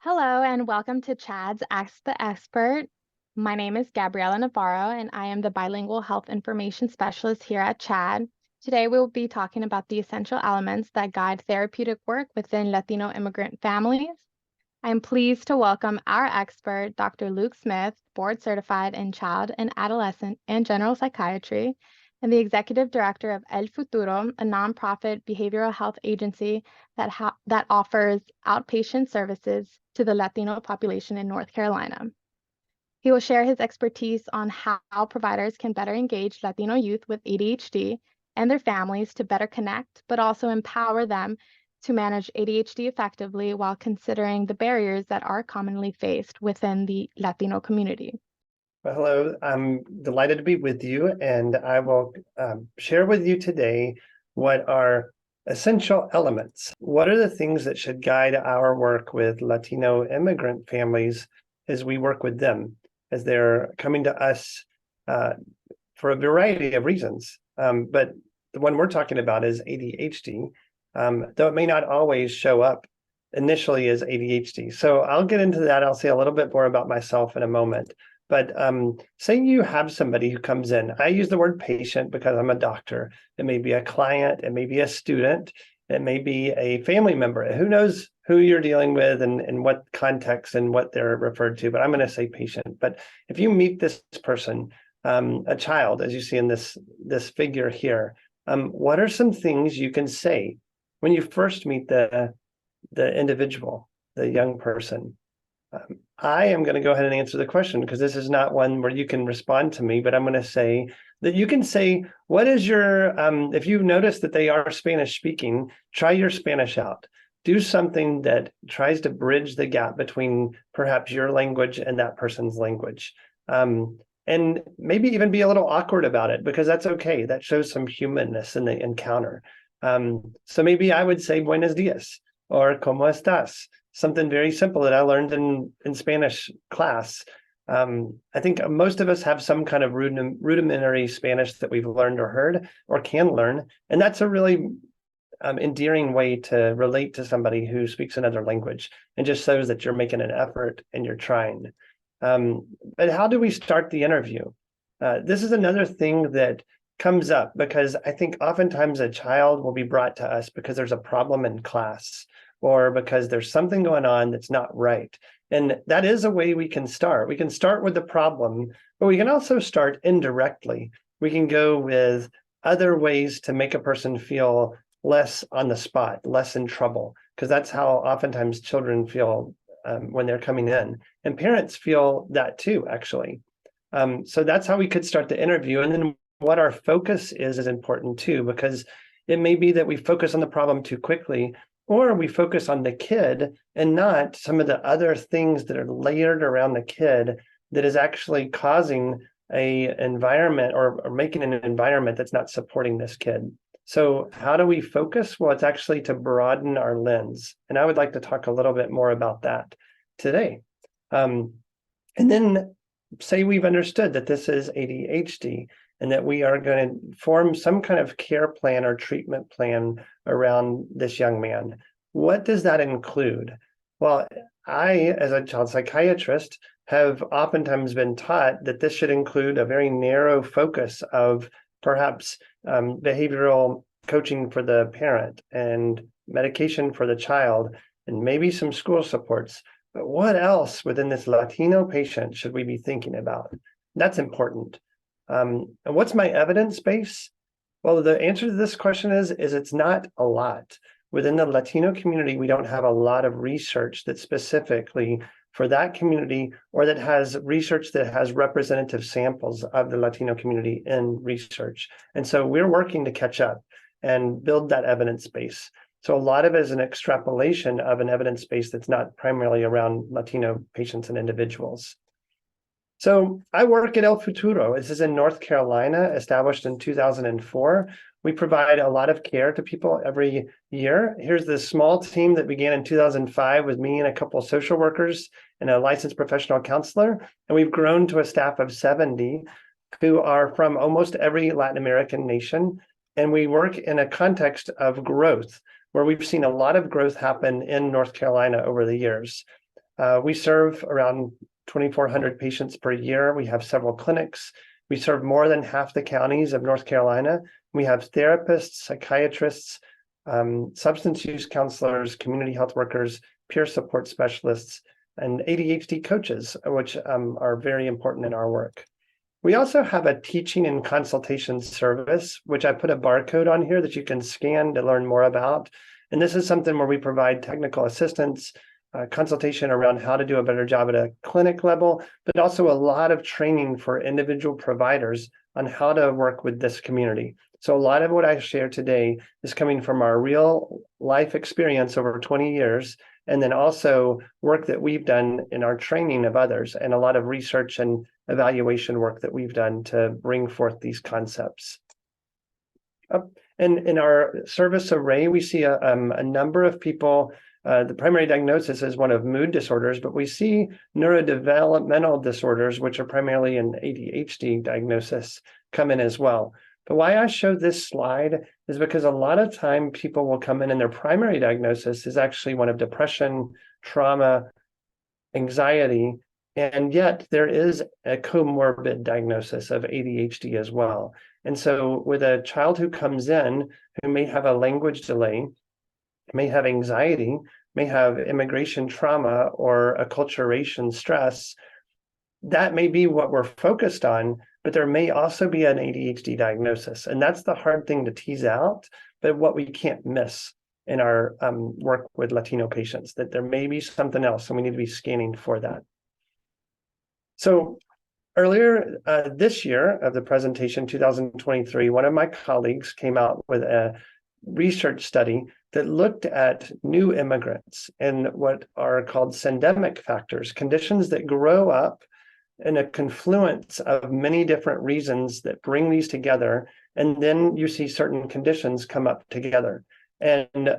Hello and welcome to Chad's Ask the Expert. My name is Gabriela Navarro and I am the Bilingual Health Information Specialist here at Chad. Today we will be talking about the essential elements that guide therapeutic work within Latino immigrant families. I am pleased to welcome our expert, Dr. Luke Smith, board certified in child and adolescent and general psychiatry, and the executive director of El Futuro, a nonprofit behavioral health agency that offers outpatient services to the Latino population in North Carolina. He will share his expertise on how providers can better engage Latino youth with ADHD and their families to better connect, but also empower them to manage ADHD effectively while considering the barriers that are commonly faced within the Latino community. Well, hello, I'm delighted to be with you, and I will share with you today what are essential elements. What are the things that should guide our work with Latino immigrant families as we work with them, as they're coming to us for a variety of reasons. But the one we're talking about is ADHD, though it may not always show up initially as ADHD. So I'll get into that. I'll say a little bit more about myself in a moment. But say you have somebody who comes in. I use the word patient because I'm a doctor. It may be a client, it may be a student, it may be a family member. Who knows who you're dealing with and what context and what they're referred to, but I'm going to say patient. But if you meet this person, a child, as you see in this figure here, what are some things you can say when you first meet the individual, the young person? I am going to go ahead and answer the question because this is not one where you can respond to me, but I'm going to say that you can say, what is your, if you notice that they are Spanish speaking, try your Spanish out. Do something that tries to bridge the gap between perhaps your language and that person's language. And maybe even be a little awkward about it because that's okay. That shows some humanness in the encounter. So maybe I would say buenos dias or ¿cómo estás? Something very simple that I learned in Spanish class. I think most of us have some kind of rudimentary Spanish that we've learned or heard or can learn. And that's a really endearing way to relate to somebody who speaks another language and just shows that you're making an effort and you're trying. But how do we start the interview? This is another thing that comes up because I think oftentimes a child will be brought to us because there's a problem in class or because there's something going on that's not right. And that is a way we can start. We can start with the problem, but we can also start indirectly. We can go with other ways to make a person feel less on the spot, less in trouble, because that's how oftentimes children feel when they're coming in. And parents feel that too, actually. So that's how we could start the interview. And then what our focus is important too, because it may be that we focus on the problem too quickly, or we focus on the kid and not some of the other things that are layered around the kid that is actually causing a environment or making an environment that's not supporting this kid. So how do we focus? Well, it's actually to broaden our lens. And I would like to talk a little bit more about that today. And then say we've understood that this is ADHD and that we are going to form some kind of care plan or treatment plan around this young man. What does that include? Well, I, as a child psychiatrist, have oftentimes been taught that this should include a very narrow focus of perhaps behavioral coaching for the parent and medication for the child, and maybe some school supports. But what else within this Latino patient should we be thinking about? That's important. And what's my evidence base? Well, the answer to this question is it's not a lot. Within the Latino community, we don't have a lot of research that's specifically for that community or that has research that has representative samples of the Latino community in research. And so we're working to catch up and build that evidence base. So a lot of it is an extrapolation of an evidence base that's not primarily around Latino patients and individuals. So I work at El Futuro. This is in North Carolina, established in 2004. We provide a lot of care to people every year. Here's the small team that began in 2005 with me and a couple of social workers and a licensed professional counselor. And we've grown to a staff of 70 who are from almost every Latin American nation. And we work in a context of growth, where we've seen a lot of growth happen in North Carolina over the years. We serve around 2,400 patients per year. We have several clinics. We serve more than half the counties of North Carolina. We have therapists, psychiatrists, substance use counselors, community health workers, peer support specialists, and ADHD coaches, which are very important in our work. We also have a teaching and consultation service, which I put a barcode on here that you can scan to learn more about. And this is something where we provide technical assistance, consultation around how to do a better job at a clinic level, but also a lot of training for individual providers on how to work with this community. So a lot of what I share today is coming from our real life experience over 20 years, and then also work that we've done in our training of others, and a lot of research and evaluation work that we've done to bring forth these concepts. And in our service array, we see a number of people. The primary diagnosis is one of mood disorders, but we see neurodevelopmental disorders, which are primarily an ADHD diagnosis, come in as well. But why I showed this slide is because a lot of time people will come in and their primary diagnosis is actually one of depression, trauma, anxiety, and yet there is a comorbid diagnosis of ADHD as well. And so with a child who comes in who may have a language delay, may have anxiety, may have immigration trauma or acculturation stress, that may be what we're focused on, but there may also be an ADHD diagnosis. And that's the hard thing to tease out, but what we can't miss in our work with Latino patients, that there may be something else and we need to be scanning for that. So earlier this year of the presentation, 2023, one of my colleagues came out with a research study that looked at new immigrants and what are called syndemic factors, conditions that grow up in a confluence of many different reasons that bring these together. And then you see certain conditions come up together. And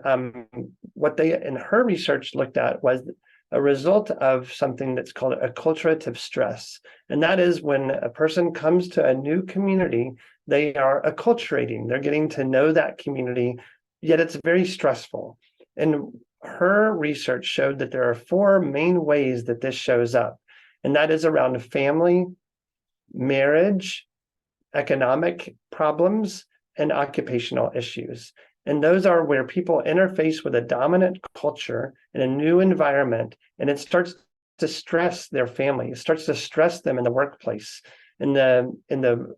what they, in her research, looked at was a result of something that's called acculturative stress. And that is when a person comes to a new community, they are acculturating, they're getting to know that community, yet it's very stressful. And her research showed that there are 4 main ways that this shows up. And that is around family, marriage, economic problems, and occupational issues. And those are where people interface with a dominant culture in a new environment, and it starts to stress their family. It starts to stress them in the workplace, in the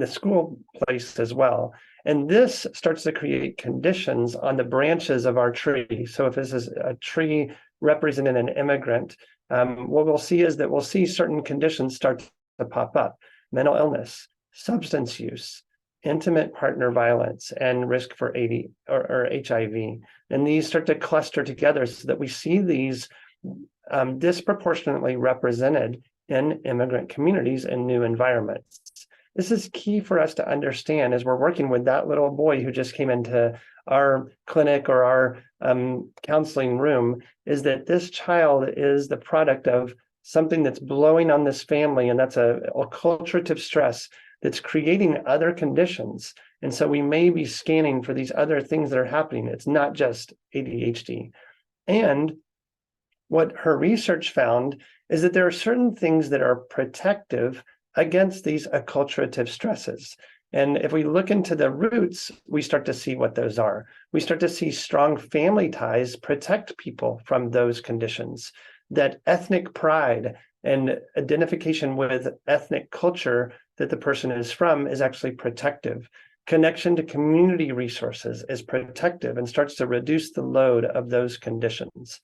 school place as well. And this starts to create conditions on the branches of our tree. So if this is a tree representing an immigrant, what we'll see is that we'll see certain conditions start to pop up: mental illness, substance use, intimate partner violence, and risk for AD or HIV. And these start to cluster together so that we see these disproportionately represented in immigrant communities and new environments. This is key for us to understand as we're working with that little boy who just came into our clinic or our counseling room, is that this child is the product of something that's blowing on this family, and that's a acculturative stress that's creating other conditions. And so we may be scanning for these other things that are happening. It's not just ADHD. And what her research found is that there are certain things that are protective against these acculturative stresses. And if we look into the roots, we start to see what those are. We start to see strong family ties protect people from those conditions, that ethnic pride and identification with ethnic culture that the person is from is actually protective. Connection to community resources is protective and starts to reduce the load of those conditions.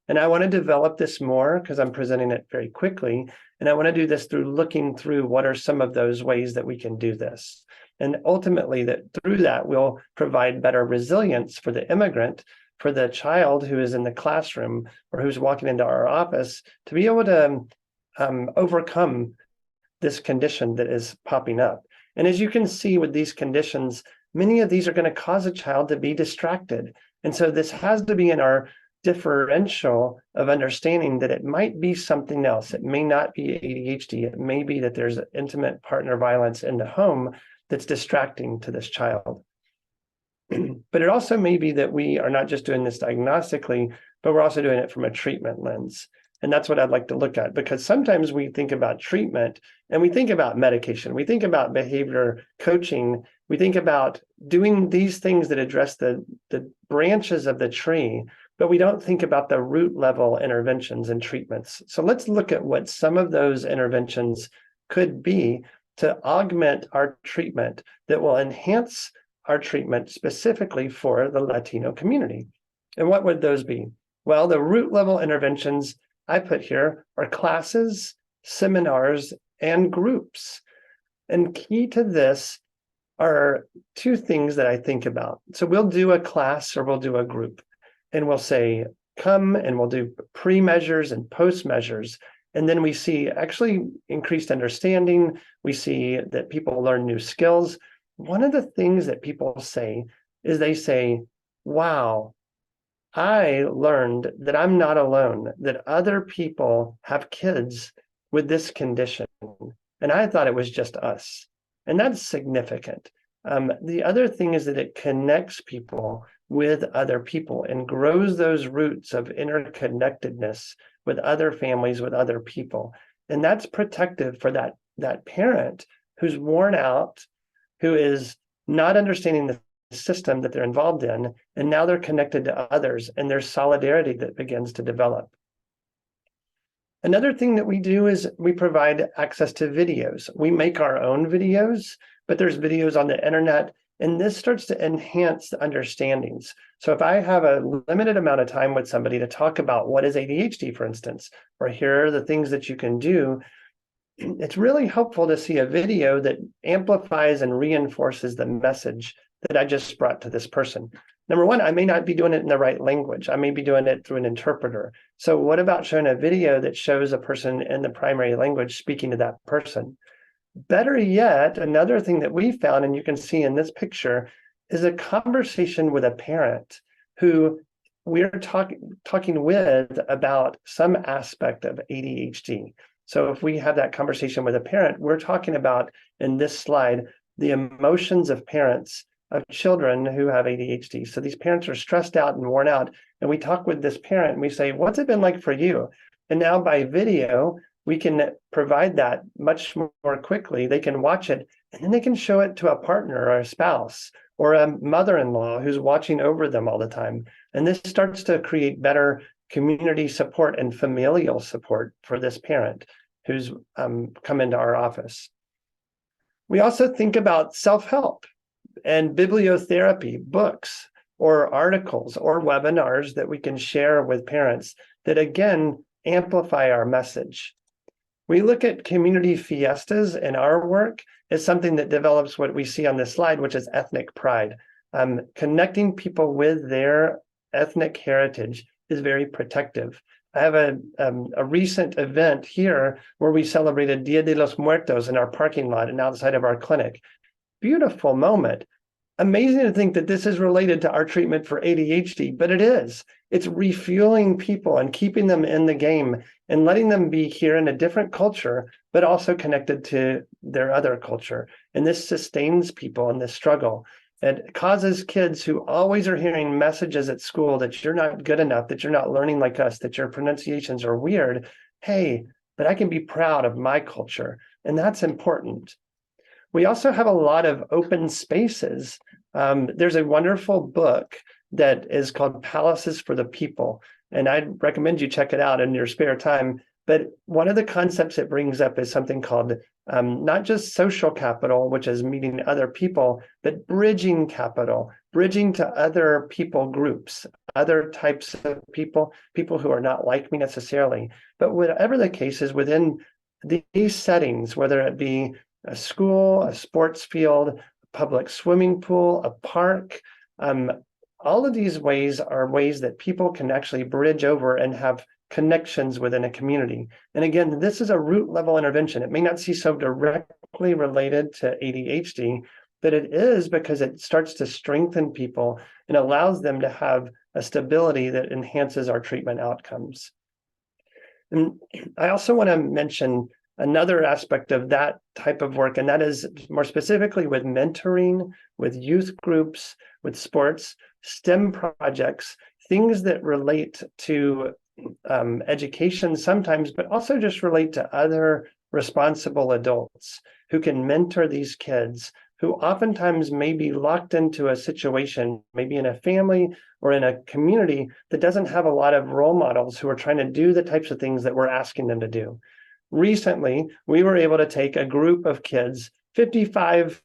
And I want to develop this more because I'm presenting it very quickly. And I want to do this through looking through what are some of those ways that we can do this. And ultimately, that through that, we'll provide better resilience for the immigrant, for the child who is in the classroom or who's walking into our office, to be able to overcome this condition that is popping up. And as you can see with these conditions, many of these are going to cause a child to be distracted. And so this has to be in our differential of understanding that it might be something else. It may not be ADHD. It may be that there's intimate partner violence in the home that's distracting to this child. But it also may be that we are not just doing this diagnostically, but we're also doing it from a treatment lens. And that's what I'd like to look at, because sometimes we think about treatment and we think about medication, we think about behavior coaching, we think about doing these things that address the branches of the tree, but we don't think about the root level interventions and treatments. So let's look at what some of those interventions could be to augment our treatment that will enhance our treatment specifically for the Latino community. And what would those be? Well, the root level interventions I put here are classes, seminars, and groups. And key to this are two things that I think about. So we'll do a class or we'll do a group, and we'll say, come, and we'll do pre-measures and post-measures. And then we see actually increased understanding. We see that people learn new skills. One of the things that people say is they say, wow, I learned that I'm not alone, that other people have kids with this condition. And I thought it was just us. And that's significant. The other thing is that it connects people with other people and grows those roots of interconnectedness with other families, with other people. And that's protective for that parent who's worn out, who is not understanding the system that they're involved in, and now they're connected to others, and there's solidarity that begins to develop. Another thing that we do is we provide access to videos. We make our own videos, but there's videos on the internet, and this starts to enhance the understandings. So if I have a limited amount of time with somebody to talk about what is ADHD, for instance, or here are the things that you can do, it's really helpful to see a video that amplifies and reinforces the message that I just brought to this person. Number one, I may not be doing it in the right language. I may be doing it through an interpreter. So what about showing a video that shows a person in the primary language speaking to that person? Better yet, another thing that we found, and you can see in this picture, is a conversation with a parent who we're talking with about some aspect of ADHD. So if we have that conversation with a parent, we're talking about, in this slide, the emotions of parents of children who have ADHD. So these parents are stressed out and worn out. And we talk with this parent and we say, what's it been like for you? And now by video, we can provide that much more quickly. They can watch it and then they can show it to a partner or a spouse or a mother-in-law who's watching over them all the time. And this starts to create better community support and familial support for this parent who's come into our office. We also think about self-help and bibliotherapy, books or articles or webinars that we can share with parents that, again, amplify our message. We look at community fiestas in our work as something that develops what we see on this slide, which is ethnic pride. Connecting people with their ethnic heritage is very protective. I have a recent event here where we celebrated Dia de los Muertos in our parking lot and outside of our clinic. Beautiful moment. Amazing to think that this is related to our treatment for ADHD, but it is. It's refueling people and keeping them in the game and letting them be here in a different culture, but also connected to their other culture. And this sustains people in this struggle. It causes kids who always are hearing messages at school that you're not good enough, that you're not learning like us, that your pronunciations are weird. Hey, but I can be proud of my culture. And that's important. We also have a lot of open spaces. There's a wonderful book that is called Palaces for the People, and I'd recommend you check it out in your spare time. But one of the concepts it brings up is something called not just social capital, which is meeting other people, but bridging capital, bridging to other people groups, other types of people, people who are not like me necessarily. But whatever the case is, within these settings, whether it be a school, a sports field, a public swimming pool, a park, all of these ways are ways that people can actually bridge over and have connections within a community. And again, this is a root level intervention. It may not seem so directly related to ADHD, but it is because it starts to strengthen people and allows them to have a stability that enhances our treatment outcomes. And I also want to mention another aspect of that type of work, and that is more specifically with mentoring, with youth groups, with sports, STEM projects, things that relate to education sometimes, but also just relate to other responsible adults who can mentor these kids who oftentimes may be locked into a situation, maybe in a family or in a community that doesn't have a lot of role models who are trying to do the types of things that we're asking them to do. Recently, we were able to take a group of kids, 55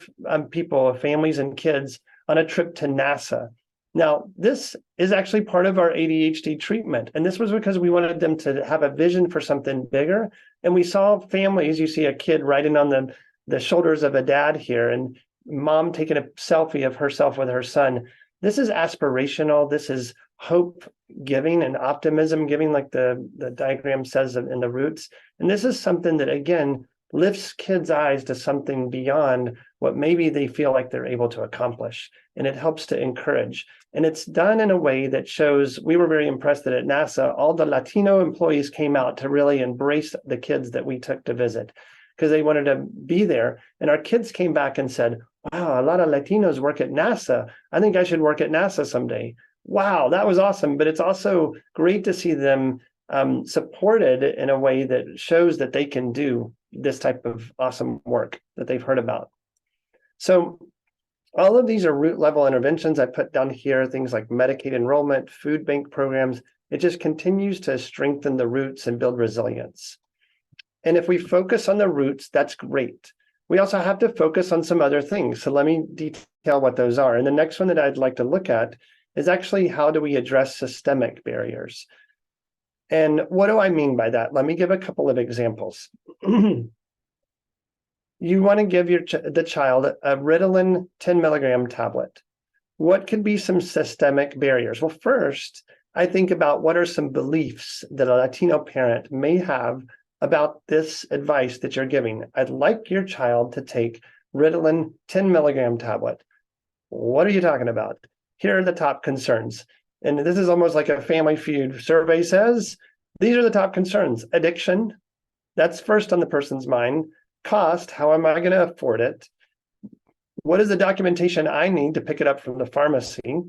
people, families and kids, on a trip to NASA. Now, this is actually part of our ADHD treatment. And this was because we wanted them to have a vision for something bigger. And we saw families, you see a kid riding on the shoulders of a dad here, and mom taking a selfie of herself with her son. This is aspirational. This is hope giving and optimism giving, like the diagram says in the roots. And this is something that, again, lifts kids' eyes to something beyond what maybe they feel like they're able to accomplish. And it helps to encourage. And it's done in a way that shows, we were very impressed that at NASA, all the Latino employees came out to really embrace the kids that we took to visit because they wanted to be there. And our kids came back and said, wow, a lot of Latinos work at NASA. I think I should work at NASA someday. Wow, that was awesome. But it's also great to see them supported in a way that shows that they can do this type of awesome work that they've heard about. So all of these are root level interventions I put down here, things like Medicaid enrollment, food bank programs. It just continues to strengthen the roots and build resilience. And if we focus on the roots, that's great. We also have to focus on some other things. So let me detail what those are. And the next one that I'd like to look at is actually, how do we address systemic barriers? And what do I mean by that? Let me give a couple of examples. You want to give the child a Ritalin 10 milligram tablet. What could be some systemic barriers? Well, first, I think about what are some beliefs that a Latino parent may have about this advice that you're giving. I'd like your child to take Ritalin 10 milligram tablet. What are you talking about? Here are the top concerns. And this is almost like a Family Feud survey says, these are the top concerns. Addiction, that's first on the person's mind. Cost, how am I going to afford it? What is the documentation I need to pick it up from the pharmacy?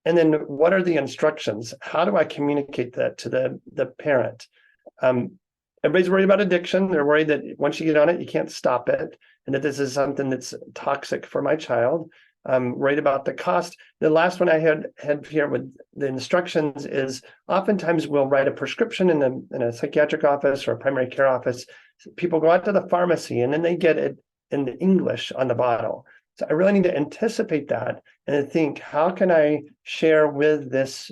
And then what are the instructions? How do I communicate that to the parent? Everybody's worried about addiction. They're worried that once you get on it, you can't stop it, and that this is something that's toxic for my child. Worried about the cost. The last one I had here with the instructions is oftentimes we'll write a prescription in a psychiatric office or a primary care office. People go out to the pharmacy and then they get it in English on the bottle. So I really need to anticipate that and think, how can I share with this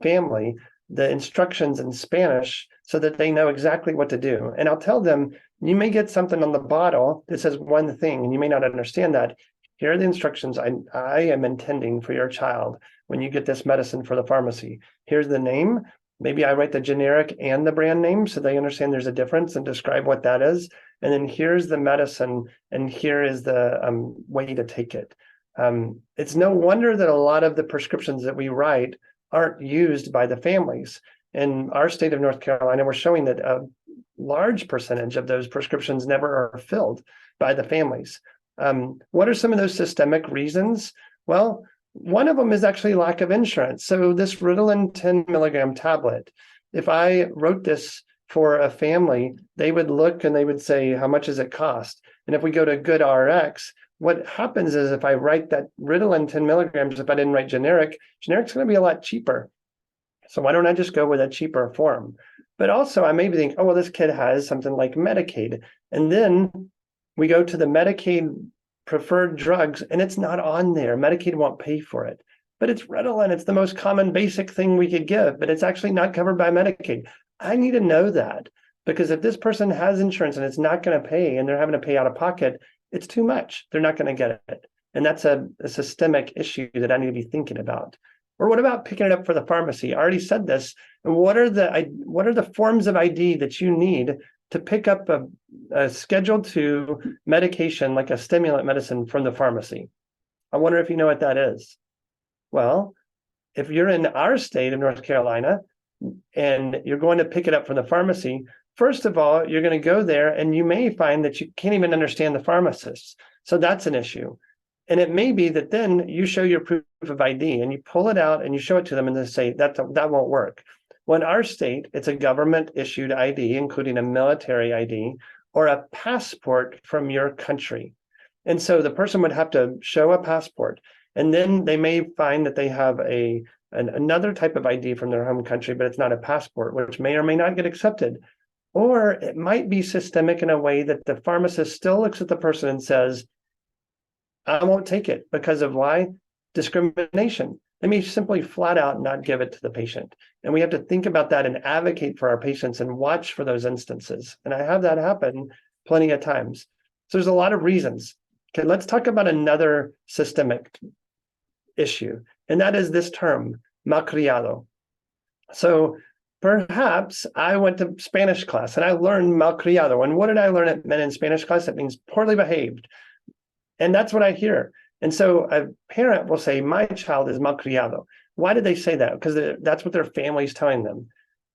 family the instructions in Spanish so that they know exactly what to do? And I'll tell them, you may get something on the bottle that says one thing and you may not understand that. Here are the instructions I am intending for your child when you get this medicine for the pharmacy. Here's the name. Maybe I write the generic and the brand name so they understand there's a difference and describe what that is. And then here's the medicine and here is the way to take it. It's no wonder that a lot of the prescriptions that we write aren't used by the families. In our state of North Carolina, we're showing that a large percentage of those prescriptions never are filled by the families. What are some of those systemic reasons? Well, one of them is actually lack of insurance. So this Ritalin 10 milligram tablet, if I wrote this for a family, they would look and they would say, how much does it cost? And if we go to GoodRx, what happens is if I write that Ritalin 10 milligrams, if I didn't write generic's going to be a lot cheaper. So why don't I just go with a cheaper form? But also I maybe think, oh, well, this kid has something like Medicaid. And then we go to the Medicaid preferred drugs and it's not on there. Medicaid won't pay for it, but it's Ritalin. It's the most common basic thing we could give, but it's actually not covered by Medicaid. I need to know that, because if this person has insurance and it's not going to pay and they're having to pay out of pocket, it's too much. They're not going to get it. And that's a systemic issue that I need to be thinking about. Or what about picking it up for the pharmacy? I already said this. And what are the forms of ID that you need to pick up a Schedule II medication like a stimulant medicine from the pharmacy? I wonder if you know what that is. Well, if you're in our state of North Carolina and you're going to pick it up from the pharmacy, first of all, you're going to go there and you may find that you can't even understand the pharmacists. So that's an issue. And it may be that then you show your proof of ID and you pull it out and you show it to them and they say that won't work. Well, in our state, it's a government issued ID, including a military ID or a passport from your country. And so the person would have to show a passport, and then they may find that they have another type of ID from their home country, but it's not a passport, which may or may not get accepted. Or it might be systemic in a way that the pharmacist still looks at the person and says, I won't take it because of why? Discrimination. They may simply flat out not give it to the patient. And we have to think about that and advocate for our patients and watch for those instances. And I have that happen plenty of times. So there's a lot of reasons. Okay, let's talk about another systemic issue, and that is this term, malcriado. So perhaps I went to Spanish class and I learned malcriado. And what did I learn it meant in Spanish class? It means poorly behaved. And that's what I hear. And so a parent will say, my child is malcriado. Why did they say that? Because that's what their family's telling them.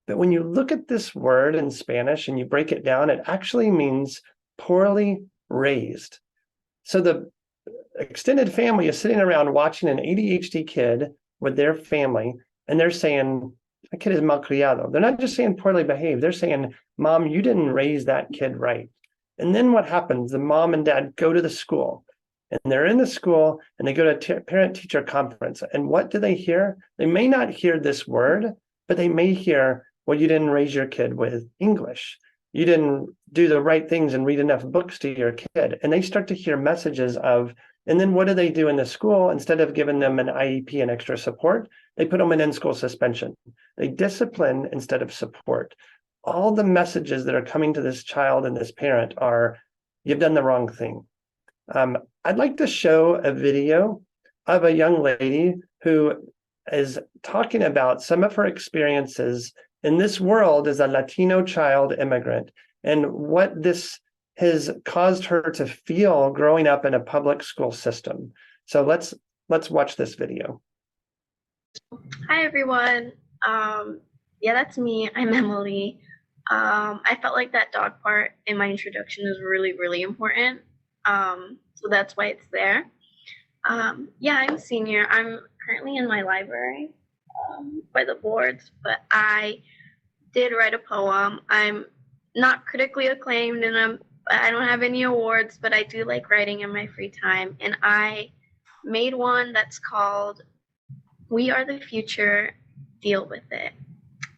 But when you look at this word in Spanish and you break it down, it actually means poorly raised. So the extended family is sitting around watching an ADHD kid with their family, and they're saying, that kid is malcriado. They're not just saying poorly behaved. They're saying, Mom, you didn't raise that kid right. And then what happens? The mom and dad go to the school, and they're in the school, and they go to parent-teacher conference. And what do they hear? They may not hear this word, but they may hear, well, you didn't raise your kid with English. You didn't do the right things and read enough books to your kid. And they start to hear messages of, and then what do they do in the school? Instead of giving them an IEP and extra support, they put them in school suspension. They discipline instead of support. All the messages that are coming to this child and this parent are, you've done the wrong thing. I'd like to show a video of a young lady who is talking about some of her experiences in this world as a Latino child immigrant and what this has caused her to feel growing up in a public school system. So let's watch this video. Hi, everyone. Yeah, that's me. I'm Emily. I felt like that dog part in my introduction is really, really important. So that's why it's there. Yeah, I'm a senior. I'm currently in my library by the boards, but I did write a poem. I'm not critically acclaimed and I don't have any awards, but I do like writing in my free time. And I made one that's called We Are the Future, Deal With It.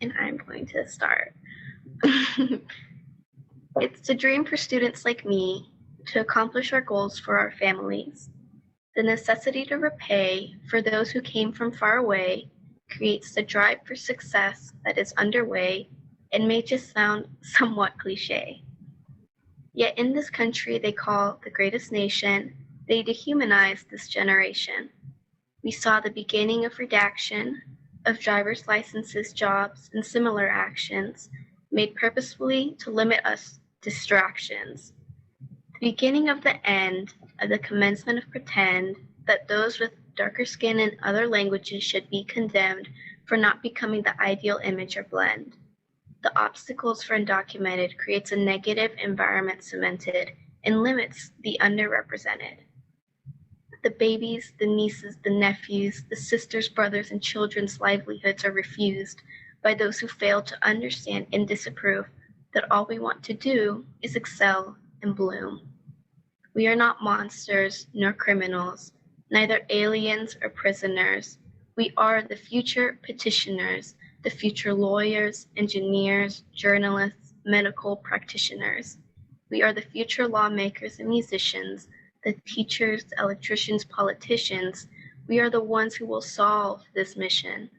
And I'm going to start. It's a dream for students like me to accomplish our goals for our families. The necessity to repay for those who came from far away creates the drive for success that is underway and may just sound somewhat cliche. Yet in this country they call the greatest nation, they dehumanize this generation. We saw the beginning of redaction of driver's licenses, jobs, and similar actions made purposefully to limit us distractions. The beginning of the end of the commencement of pretend that those with darker skin and other languages should be condemned for not becoming the ideal image or blend. The obstacles for undocumented creates a negative environment cemented and limits the underrepresented. The babies, the nieces, the nephews, the sisters, brothers, and children's livelihoods are refused by those who fail to understand and disapprove that all we want to do is excel and bloom. We are not monsters nor criminals, neither aliens or prisoners. We are the future petitioners, the future lawyers, engineers, journalists, medical practitioners. We are the future lawmakers and musicians, the teachers, electricians, politicians. We are the ones who will solve this mission.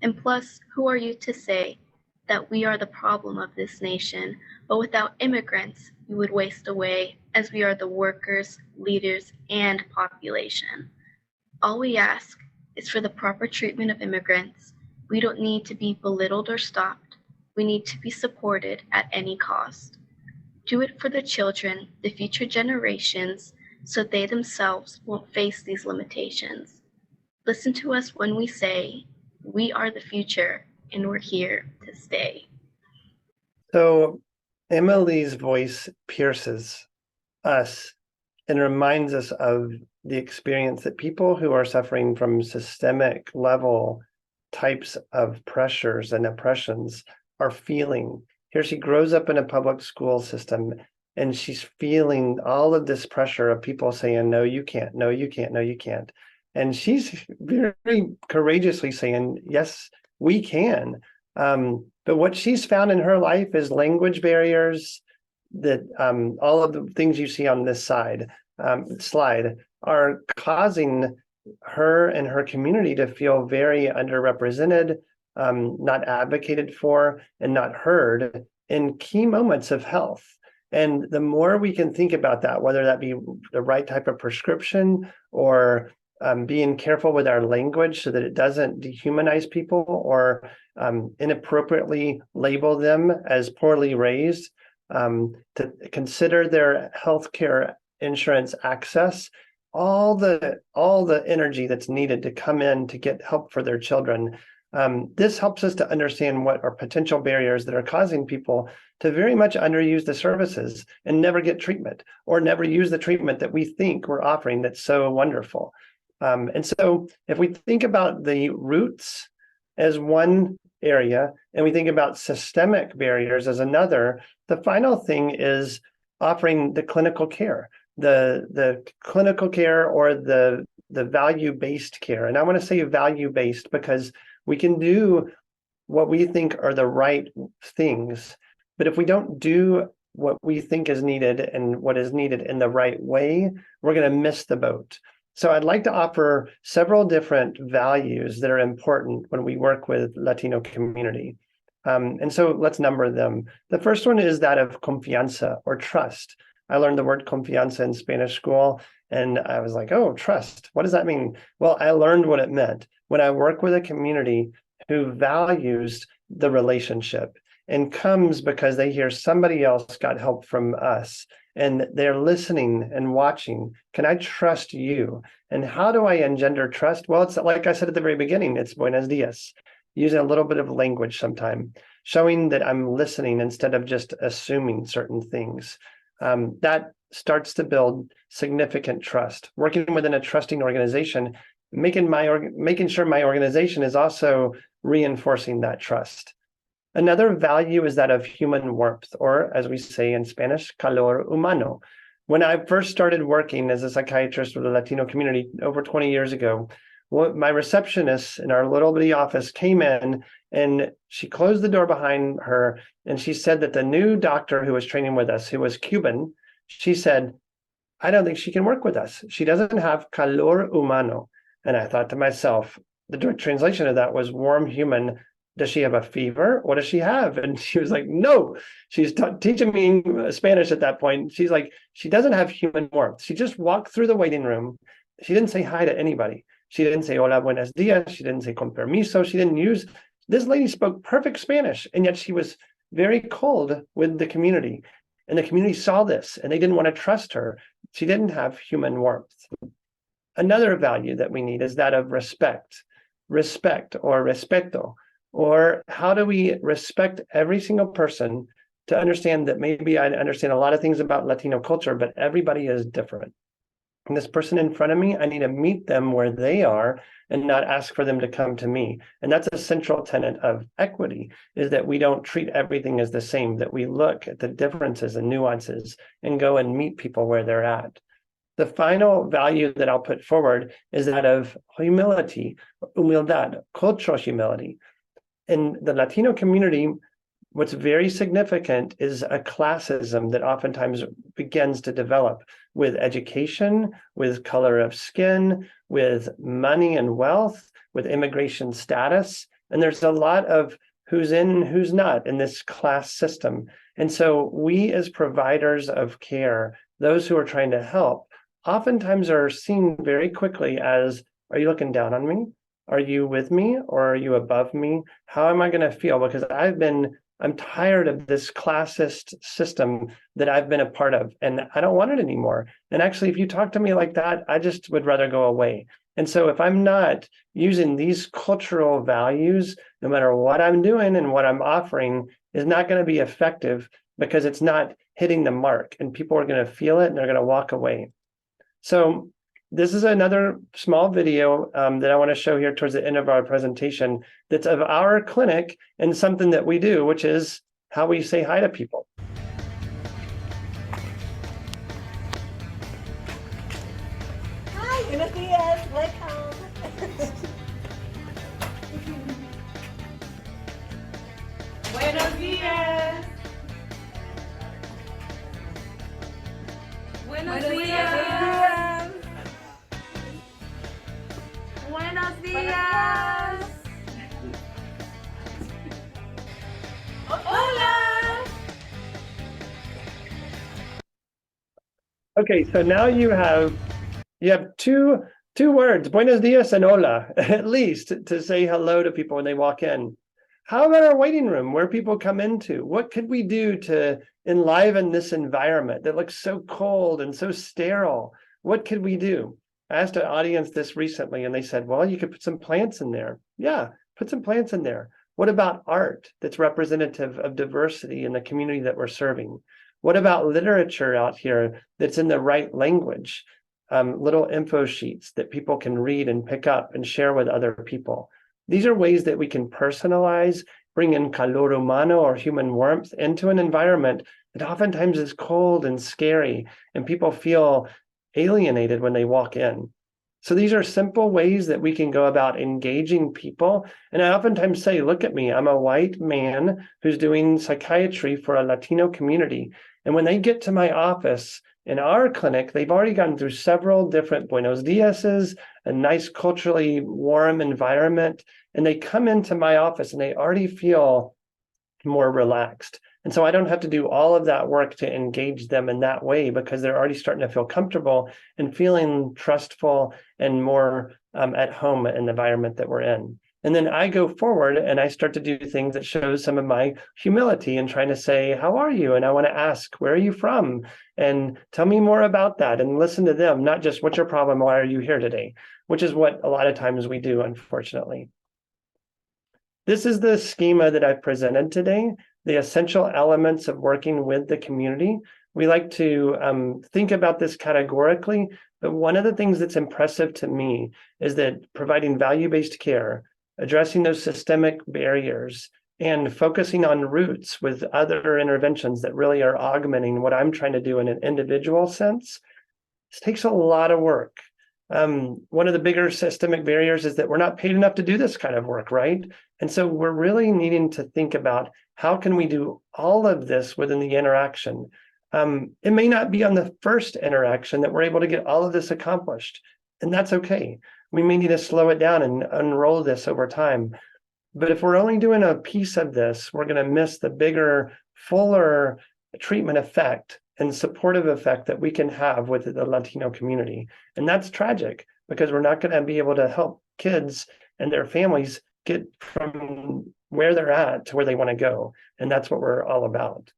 And plus, who are you to say that we are the problem of this nation? But without immigrants, we would waste away, as we are the workers, leaders, and population. All we ask is for the proper treatment of immigrants. We don't need to be belittled or stopped. We need to be supported at any cost. Do it for the children, the future generations, so they themselves won't face these limitations. Listen to us when we say, we are the future and we're here to stay. So Emily's voice pierces us and reminds us of the experience that people who are suffering from systemic level types of pressures and oppressions are feeling. Here she grows up in a public school system and she's feeling all of this pressure of people saying, no, you can't, no, you can't, no, you can't. And she's very courageously saying, yes, we can. But what she's found in her life is language barriers, that all of the things you see on this slide are causing her and her community to feel very underrepresented, not advocated for, and not heard in key moments of health. And the more we can think about that, whether that be the right type of prescription or being careful with our language so that it doesn't dehumanize people or inappropriately label them as poorly raised, to consider their healthcare insurance access, all the energy that's needed to come in to get help for their children. This helps us to understand what are potential barriers that are causing people to very much underuse the services and never get treatment or never use the treatment that we think we're offering that's so wonderful. And so if we think about the roots as one area and we think about systemic barriers as another, the final thing is offering the clinical care, the clinical care or the value-based care. And I want to say value-based because we can do what we think are the right things, but if we don't do what we think is needed and what is needed in the right way, we're going to miss the boat. So I'd like to offer several different values that are important when we work with Latino community. And so let's number them. The first one is that of confianza or trust. I learned the word confianza in Spanish school, and I was like, oh, trust. What does that mean? Well, I learned what it meant. When I work with a community who values the relationship and comes because they hear somebody else got help from us, and they're listening and watching. Can I trust you? And how do I engender trust? Well, it's like I said at the very beginning, it's buenos dias, using a little bit of language sometime, showing that I'm listening instead of just assuming certain things. That starts to build significant trust. Working within a trusting organization, making sure my organization is also reinforcing that trust. Another value is that of human warmth, or as we say in Spanish, calor humano. When I first started working as a psychiatrist with the Latino community over 20 years ago, my receptionist in our little bitty office came in and she closed the door behind her and she said that the new doctor who was training with us, who was Cuban, she said, I don't think she can work with us. She doesn't have calor humano. And I thought to myself, the direct translation of that was warm human. Does she have a fever? What does she have? And she was like, no, she's teaching me Spanish at that point. She's like, she doesn't have human warmth. She just walked through the waiting room. She didn't say hi to anybody. She didn't say hola, buenos dias. She didn't say con permiso. She didn't use, this lady spoke perfect Spanish. And yet she was very cold with the community. And the community saw this and they didn't want to trust her. She didn't have human warmth. Another value that we need is that of respect or respeto. Or how do we respect every single person to understand that maybe I understand a lot of things about Latino culture, but everybody is different. And this person in front of me, I need to meet them where they are and not ask for them to come to me. And that's a central tenet of equity, is that we don't treat everything as the same, that we look at the differences and nuances and go and meet people where they're at. The final value that I'll put forward is that of humility, humildad, cultural humility. In the Latino community, what's very significant is a classism that oftentimes begins to develop with education, with color of skin, with money and wealth, with immigration status. And there's a lot of who's in, who's not in this class system. And so we as providers of care, those who are trying to help, oftentimes are seen very quickly as, are you looking down on me? Are you with me or are you above me? How am I going to feel? Because I'm tired of this classist system that I've been a part of, and I don't want it anymore. And actually, if you talk to me like that, I just would rather go away. And so if I'm not using these cultural values, no matter what I'm doing and what I'm offering, is not going to be effective because it's not hitting the mark, and people are going to feel it and they're going to walk away. So this is another small video that I want to show here towards the end of our presentation that's of our clinic and something that we do, which is how we say hi to people. Hi, buenos días, welcome. Buenos días. Buenos días. Buenos días. Hola. Okay, so now you have two words, buenos dias and hola, at least to say hello to people when they walk in. How about our waiting room where people come into? What could we do to enliven this environment that looks so cold and so sterile? What could we do? I asked an audience this recently and they said, well, you could put some plants in there. Yeah, put some plants in there. What about art that's representative of diversity in the community that we're serving? What about literature out here that's in the right language? Little info sheets that people can read and pick up and share with other people. These are ways that we can personalize, bring in calor humano or human warmth into an environment that oftentimes is cold and scary, and people feel alienated when they walk in. So these are simple ways that we can go about engaging people. And I oftentimes say, look at me, I'm a white man who's doing psychiatry for a Latino community. And when they get to my office in our clinic, they've already gone through several different Buenos Diases, a nice culturally warm environment, and they come into my office and they already feel more relaxed. And so I don't have to do all of that work to engage them in that way because they're already starting to feel comfortable and feeling trustful and more at home in the environment that we're in. And then I go forward and I start to do things that show some of my humility and trying to say, how are you? And I want to ask, where are you from? And tell me more about that and listen to them, not just what's your problem? Why are you here today? Which is what a lot of times we do, unfortunately. This is the schema that I've presented today, the essential elements of working with the community. We like to think about this categorically, but one of the things that's impressive to me is that providing value-based care, addressing those systemic barriers, and focusing on roots with other interventions that really are augmenting what I'm trying to do in an individual sense, this takes a lot of work. One of the bigger systemic barriers is that we're not paid enough to do this kind of work, right? And so we're really needing to think about how can we do all of this within the interaction. It may not be on the first interaction that we're able to get all of this accomplished, and that's okay. We may need to slow it down and unroll this over time. But if we're only doing a piece of this, we're going to miss the bigger, fuller treatment effect and supportive effect that we can have with the Latino community. And that's tragic because we're not going to be able to help kids and their families get from where they're at to where they want to go. And that's what we're all about.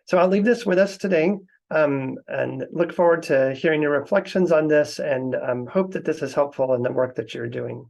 So I'll leave this with us today and look forward to hearing your reflections on this and hope that this is helpful in the work that you're doing.